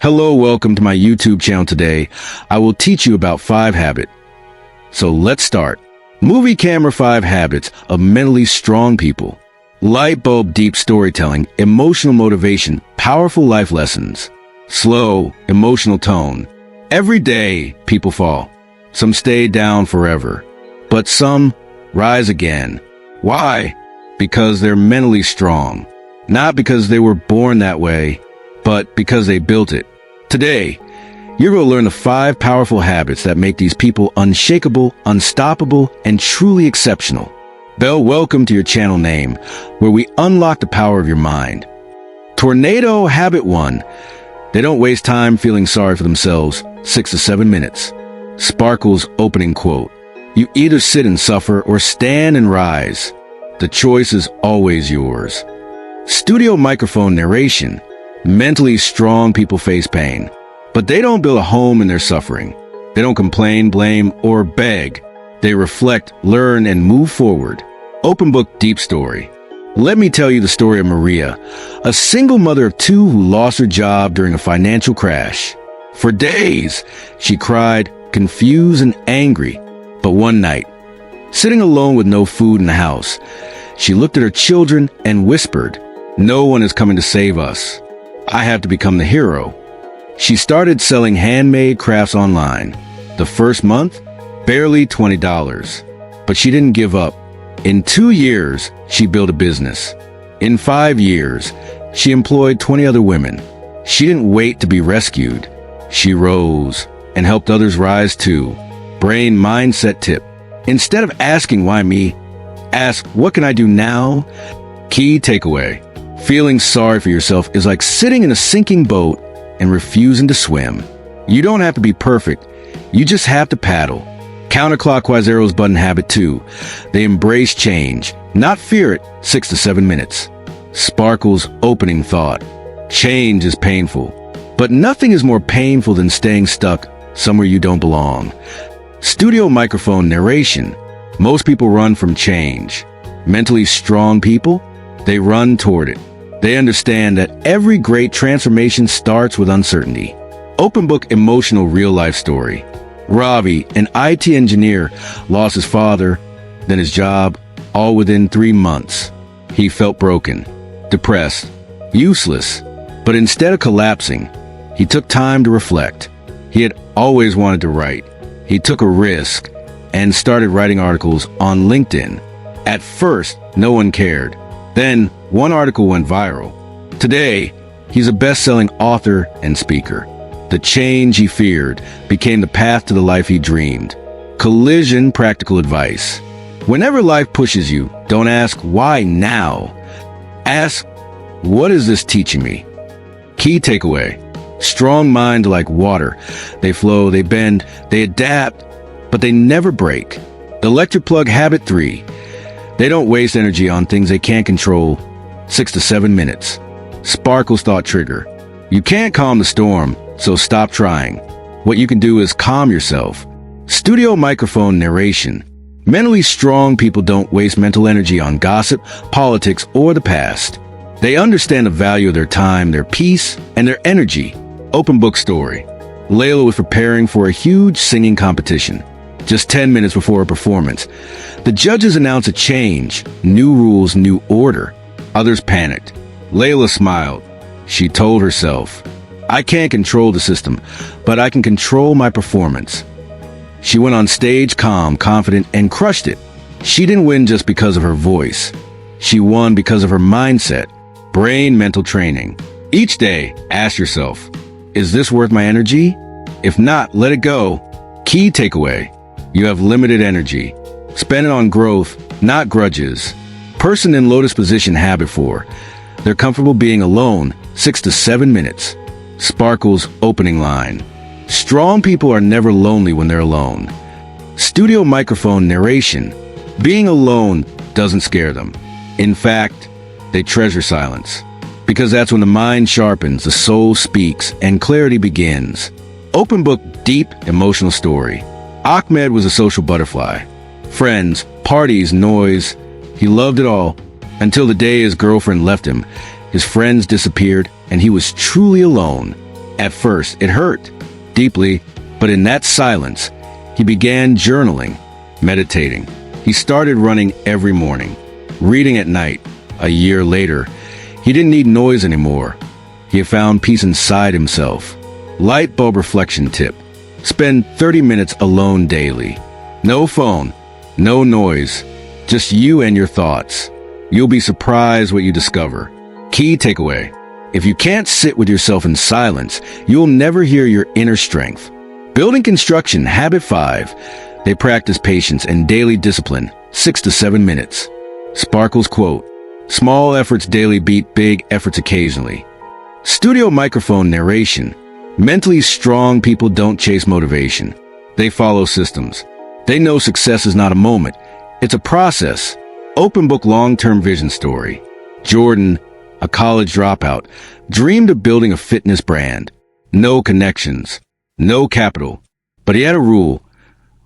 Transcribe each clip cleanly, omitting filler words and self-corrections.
Hello, welcome to my YouTube channel. Today, I will teach you about 5 habits. So let's start. Movie camera 5 habits of mentally strong people. Light bulb deep storytelling, emotional motivation, powerful life lessons. Slow, emotional tone. Every day, people fall. Some stay down forever, but some rise again. Why? Because they're mentally strong. Not because they were born that way, but because they built it. Today, you're going to learn the 5 powerful habits that make these people unshakable, unstoppable, and truly exceptional. Bell, welcome to your channel name, where we unlock the power of your mind. Tornado habit 1. They don't waste time feeling sorry for themselves. 6 to 7 minutes. Sparkle's opening quote. You either sit and suffer or stand and rise. The choice is always yours. Studio microphone narration. Mentally strong people face pain, but they don't build a home in their suffering. They don't complain, blame, or beg. They reflect, learn, and move forward. Open book deep story. Let me tell you the story of Maria, a single mother of 2 who lost her job during a financial crash. For days, she cried, confused and angry. But one night, sitting alone with no food in the house, she looked at her children and whispered, "No one is coming to save us. I have to become the hero." She started selling handmade crafts online. The first month, barely $20. But she didn't give up. In 2 years, she built a business. In 5 years, she employed 20 other women. She didn't wait to be rescued. She rose and helped others rise too. Brain mindset tip. Instead of asking why me, ask what can I do now? Key takeaway. Feeling sorry for yourself is like sitting in a sinking boat and refusing to swim. You don't have to be perfect. You just have to paddle. Counterclockwise arrows button habit 2. They embrace change, not fear it. 6 to 7 minutes. Sparkle's opening thought. Change is painful, but nothing is more painful than staying stuck somewhere you don't belong. Studio microphone narration. Most people run from change. Mentally strong people, they run toward it. They understand that every great transformation starts with uncertainty. Open book emotional real-life story. Ravi, an IT engineer, lost his father, then his job, all within 3 months. He felt broken, depressed, useless. But instead of collapsing, he took time to reflect. He had always wanted to write. He took a risk and started writing articles on LinkedIn. At first, no one cared. Then, one article went viral. Today, he's a best-selling author and speaker. The change he feared became the path to the life he dreamed. Collision practical advice. Whenever life pushes you, don't ask, why now? Ask, what is this teaching me? Key takeaway. Strong mind like water. They flow, they bend, they adapt, but they never break. Electric plug habit 3. They don't waste energy on things they can't control. 6 to 7 minutes. Sparkle's thought trigger. You can't calm the storm, so stop trying. What you can do is calm yourself. Studio microphone narration. Mentally strong people don't waste mental energy on gossip, politics, or the past. They understand the value of their time, their peace, and their energy. Open book story. Layla was preparing for a huge singing competition. Just 10 minutes before a performance, the judges announced a change, new rules, new order. Others panicked. Layla smiled. She told herself, I can't control the system, but I can control my performance. She went on stage calm, confident, and crushed it. She didn't win just because of her voice. She won because of her mindset. Brain mental training. Each day, ask yourself, is this worth my energy? If not, let it go. Key takeaway. You have limited energy. Spend it on growth, not grudges. Person in lotus position habit 4. They're comfortable being alone. 6 to 7 minutes. Sparkle's opening line. Strong people are never lonely when they're alone. Studio microphone narration. Being alone doesn't scare them. In fact, they treasure silence. Because that's when the mind sharpens, the soul speaks, and clarity begins. Open book deep emotional story. Ahmed was a social butterfly. Friends, parties, noise. He loved it all until the day his girlfriend left him. His friends disappeared, and he was truly alone. At first, it hurt deeply, but in that silence, he began journaling, meditating. He started running every morning, reading at night. A year later, he didn't need noise anymore. He had found peace inside himself. Light bulb reflection tip. Spend 30 minutes alone daily. No phone, no noise, just you and your thoughts. You'll be surprised what you discover. Key takeaway. If you can't sit with yourself in silence, you'll never hear your inner strength. Building construction, habit 5. They practice patience and daily discipline, 6 to 7 minutes. Sparkle's quote. Small efforts daily beat big efforts occasionally. Studio microphone narration. Mentally strong people don't chase motivation. They follow systems. They know success is not a moment. It's a process. Open book long-term vision story. Jordan, a college dropout, dreamed of building a fitness brand. No connections. No capital. But he had a rule.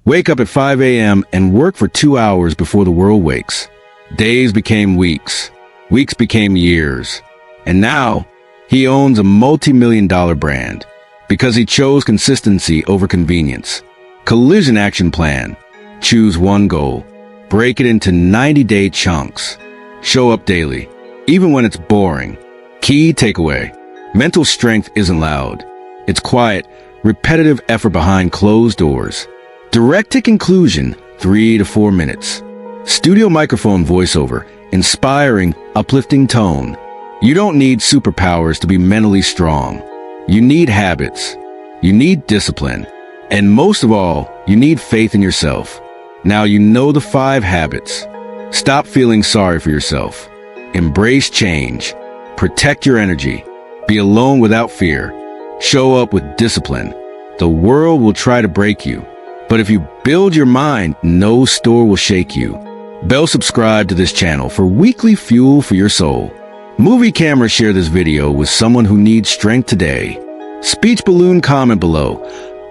Wake up at 5 a.m. and work for 2 hours before the world wakes. Days became weeks. Weeks became years. And now, he owns a multi-million-dollar brand because he chose consistency over convenience. Collision action plan. Choose one goal. Break it into 90-day chunks. Show up daily, even when it's boring. Key takeaway. Mental strength isn't loud. It's quiet, repetitive effort behind closed doors. Direct to conclusion, 3 to 4 minutes. Studio microphone voiceover, inspiring, uplifting tone. You don't need superpowers to be mentally strong. You need habits. You need discipline. And most of all, you need faith in yourself. Now you know the 5 habits. Stop feeling sorry for yourself. Embrace change. Protect your energy. Be alone without fear. Show up with discipline. The world will try to break you. But if you build your mind, no store will shake you. Bell subscribe to this channel for weekly fuel for your soul. Movie camera share this video with someone who needs strength today. Speech balloon comment below.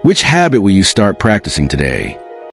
Which habit will you start practicing today?